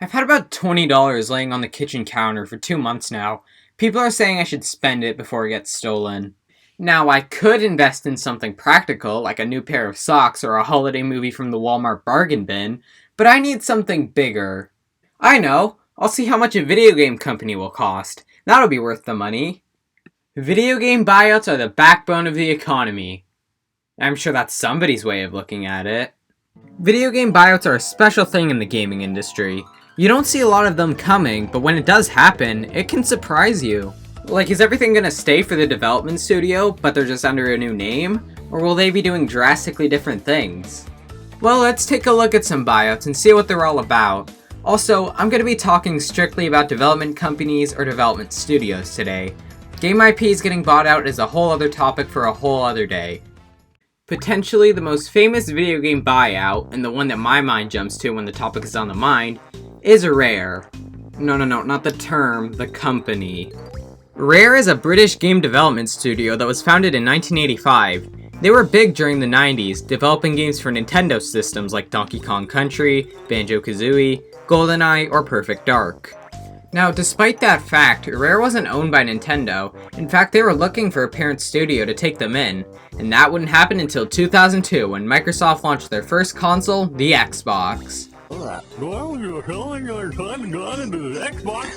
I've had about $20 laying on the kitchen counter for 2 months now. People are saying I should spend it before it gets stolen. Now, I could invest in something practical, like a new pair of socks or a holiday movie from the Walmart bargain bin, but I need something bigger. I know! I'll see how much a video game company will cost. That'll be worth the money. Video game buyouts are the backbone of the economy. I'm sure that's somebody's way of looking at it. Video game buyouts are a special thing in the gaming industry. You don't see a lot of them coming, but when it does happen, it can surprise you. Like, is everything gonna stay for the development studio, but they're just under a new name? Or will they be doing drastically different things? Well, let's take a look at some buyouts and see what they're all about. Also, I'm gonna be talking strictly about development companies or development studios today. Game IPs getting bought out is a whole other topic for a whole other day. Potentially the most famous video game buyout, and the one that my mind jumps to when the topic is on the mind, is Rare. No, not the term, the company. Rare is a British game development studio that was founded in 1985. They were big during the 90s, developing games for Nintendo systems like Donkey Kong Country, Banjo-Kazooie, GoldenEye, or Perfect Dark. Now, despite that fact, Rare wasn't owned by Nintendo. In fact, they were looking for a parent studio to take them in, and that wouldn't happen until 2002 when Microsoft launched their first console, the Xbox. Well, you're telling your son got into the Xbox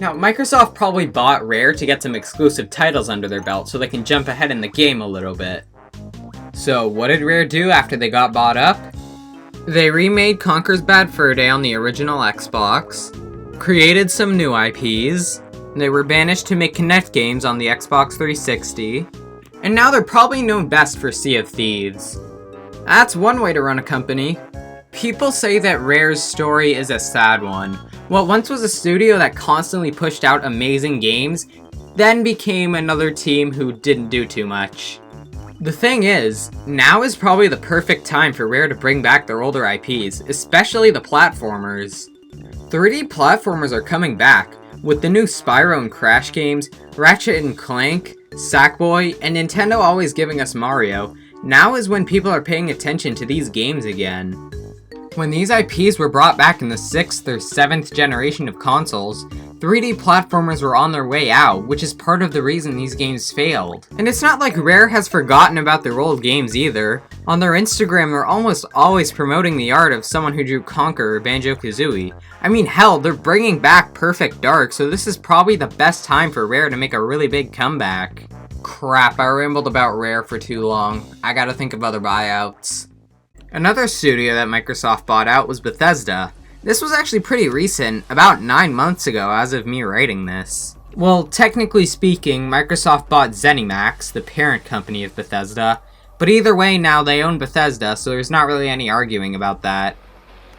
Now, Microsoft probably bought Rare to get some exclusive titles under their belt so they can jump ahead in the game a little bit. So, what did Rare do after they got bought up? They remade Conker's Bad Fur Day on the original Xbox, created some new IPs, they were banished to make Kinect games on the Xbox 360, and now they're probably known best for Sea of Thieves. That's one way to run a company. People say that Rare's story is a sad one. What once was a studio that constantly pushed out amazing games, then became another team who didn't do too much. The thing is, now is probably the perfect time for Rare to bring back their older IPs, especially the platformers. 3D platformers are coming back, with the new Spyro and Crash games, Ratchet & Clank, Sackboy, and Nintendo always giving us Mario. Now is when people are paying attention to these games again. When these IPs were brought back in the 6th or 7th generation of consoles, 3D platformers were on their way out, which is part of the reason these games failed. And it's not like Rare has forgotten about their old games either. On their Instagram, they're almost always promoting the art of someone who drew Conker or Banjo-Kazooie. I mean, hell, they're bringing back Perfect Dark, so this is probably the best time for Rare to make a really big comeback. Crap, I rambled about Rare for too long. I gotta think of other buyouts. Another studio that Microsoft bought out was Bethesda. This was actually pretty recent, about 9 months ago as of me writing this. Well, technically speaking, Microsoft bought ZeniMax, the parent company of Bethesda, but either way now they own Bethesda, so there's not really any arguing about that.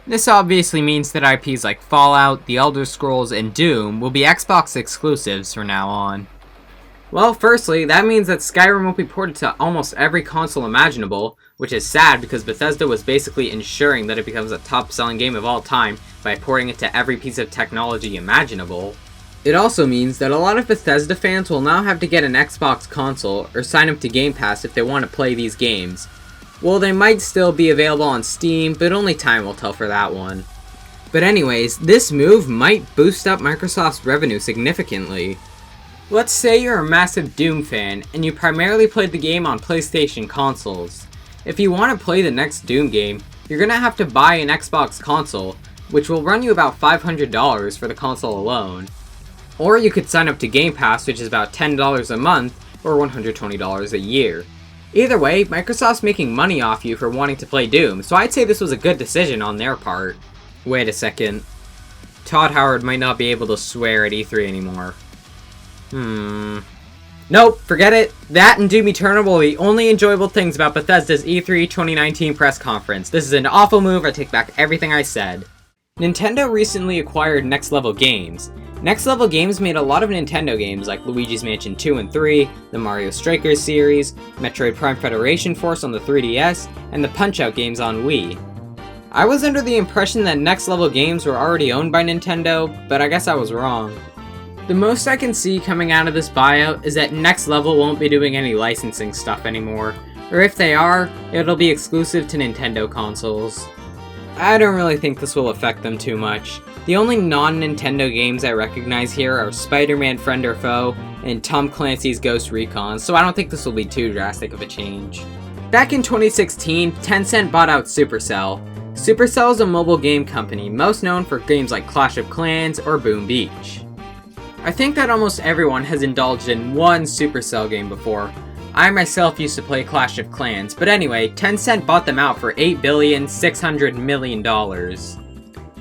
This obviously means that IPs like Fallout, The Elder Scrolls, and Doom will be Xbox exclusives from now on. Well, firstly, that means that Skyrim will be ported to almost every console imaginable, which is sad because Bethesda was basically ensuring that it becomes a top-selling game of all time by porting it to every piece of technology imaginable. It also means that a lot of Bethesda fans will now have to get an Xbox console or sign up to Game Pass if they want to play these games. Well, they might still be available on Steam, but only time will tell for that one. But anyways, this move might boost up Microsoft's revenue significantly. Let's say you're a massive Doom fan, and you primarily played the game on PlayStation consoles. If you want to play the next Doom game, you're gonna have to buy an Xbox console, which will run you about $500 for the console alone. Or you could sign up to Game Pass, which is about $10 a month, or $120 a year. Either way, Microsoft's making money off you for wanting to play Doom, so I'd say this was a good decision on their part. Wait a second. Todd Howard might not be able to swear at E3 anymore. Nope, forget it. That and Doom Eternal were the only enjoyable things about Bethesda's E3 2019 press conference. This is an awful move, I take back everything I said. Nintendo recently acquired Next Level Games. Next Level Games made a lot of Nintendo games like Luigi's Mansion 2 and 3, the Mario Strikers series, Metroid Prime Federation Force on the 3DS, and the Punch-Out games on Wii. I was under the impression that Next Level Games were already owned by Nintendo, but I guess I was wrong. The most I can see coming out of this buyout is that Next Level won't be doing any licensing stuff anymore, or if they are, it'll be exclusive to Nintendo consoles. I don't really think this will affect them too much. The only non-Nintendo games I recognize here are Spider-Man Friend or Foe and Tom Clancy's Ghost Recon, so I don't think this will be too drastic of a change. Back in 2016, Tencent bought out Supercell. Supercell is a mobile game company, most known for games like Clash of Clans or Boom Beach. I think that almost everyone has indulged in one Supercell game before. I myself used to play Clash of Clans, but anyway, Tencent bought them out for $8,600,000,000.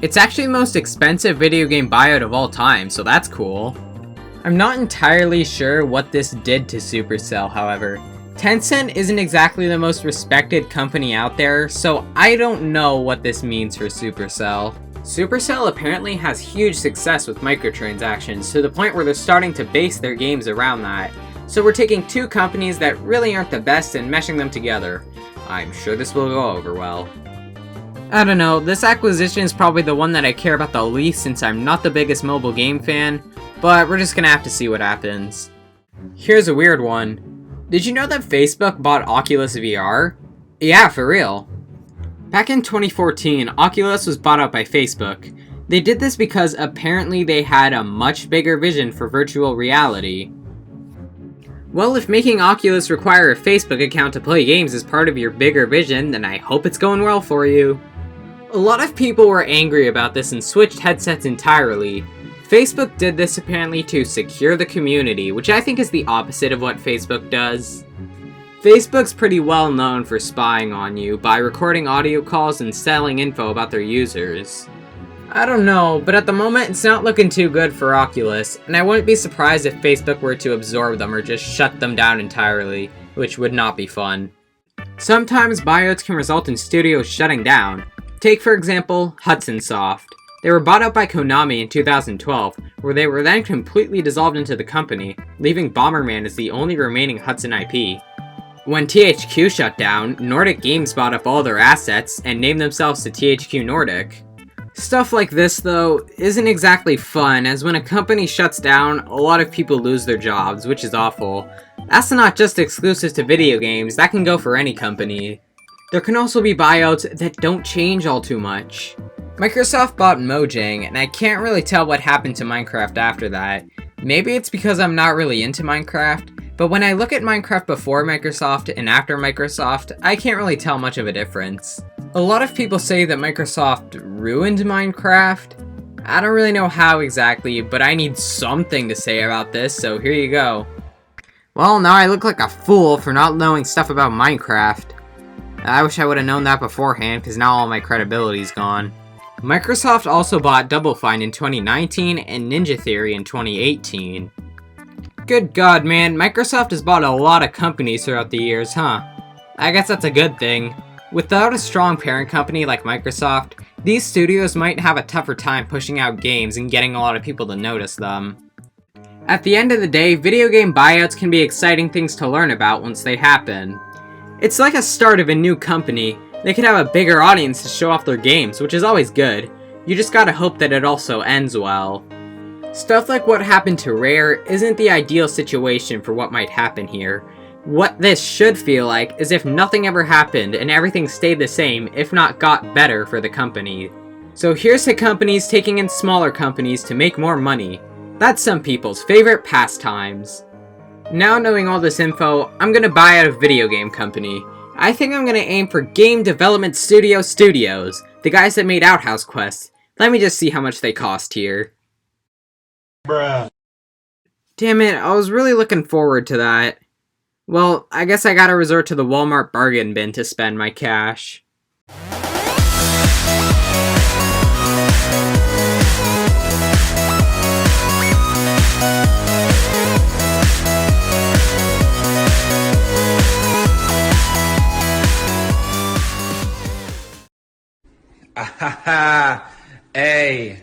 It's actually the most expensive video game buyout of all time, so that's cool. I'm not entirely sure what this did to Supercell, however. Tencent isn't exactly the most respected company out there, so I don't know what this means for Supercell. Supercell apparently has huge success with microtransactions, to the point where they're starting to base their games around that. So we're taking two companies that really aren't the best and meshing them together. I'm sure this will go over well. I don't know, this acquisition is probably the one that I care about the least since I'm not the biggest mobile game fan, but we're just gonna have to see what happens. Here's a weird one. Did you know that Facebook bought Oculus VR? Yeah, for real. Back in 2014, Oculus was bought out by Facebook. They did this because apparently they had a much bigger vision for virtual reality. Well, if making Oculus require a Facebook account to play games is part of your bigger vision, then I hope it's going well for you. A lot of people were angry about this and switched headsets entirely. Facebook did this apparently to secure the community, which I think is the opposite of what Facebook does. Facebook's pretty well known for spying on you by recording audio calls and selling info about their users. I don't know, but at the moment it's not looking too good for Oculus, and I wouldn't be surprised if Facebook were to absorb them or just shut them down entirely, which would not be fun. Sometimes buyouts can result in studios shutting down. Take for example, Hudson Soft. They were bought out by Konami in 2012, where they were then completely dissolved into the company, leaving Bomberman as the only remaining Hudson IP. When THQ shut down, Nordic Games bought up all their assets and named themselves to THQ Nordic. Stuff like this, though, isn't exactly fun, as when a company shuts down, a lot of people lose their jobs, which is awful. That's not just exclusive to video games, that can go for any company. There can also be buyouts that don't change all too much. Microsoft bought Mojang, and I can't really tell what happened to Minecraft after that. Maybe it's because I'm not really into Minecraft, but when I look at Minecraft before Microsoft and after Microsoft, I can't really tell much of a difference. A lot of people say that Microsoft ruined Minecraft. I don't really know how exactly, but I need something to say about this, so here you go. Well, now I look like a fool for not knowing stuff about Minecraft. I wish I would have known that beforehand, because now all my credibility's gone. Microsoft also bought Double Fine in 2019 and Ninja Theory in 2018. Good god, man, Microsoft has bought a lot of companies throughout the years, huh? I guess that's a good thing. Without a strong parent company like Microsoft, these studios might have a tougher time pushing out games and getting a lot of people to notice them. At the end of the day, video game buyouts can be exciting things to learn about once they happen. It's like a start of a new company. They could have a bigger audience to show off their games, which is always good. You just gotta hope that it also ends well. Stuff like what happened to Rare isn't the ideal situation for what might happen here. What this should feel like is if nothing ever happened and everything stayed the same, if not got better for the company. So here's to companies taking in smaller companies to make more money. That's some people's favorite pastimes. Now knowing all this info, I'm gonna buy out a video game company. I think I'm gonna aim for Game Development Studios, the guys that made Outhouse Quest. Let me just see how much they cost here. Bruh. Damn it, I was really looking forward to that. Well, I guess I gotta resort to the Walmart bargain bin to spend my cash. Hey.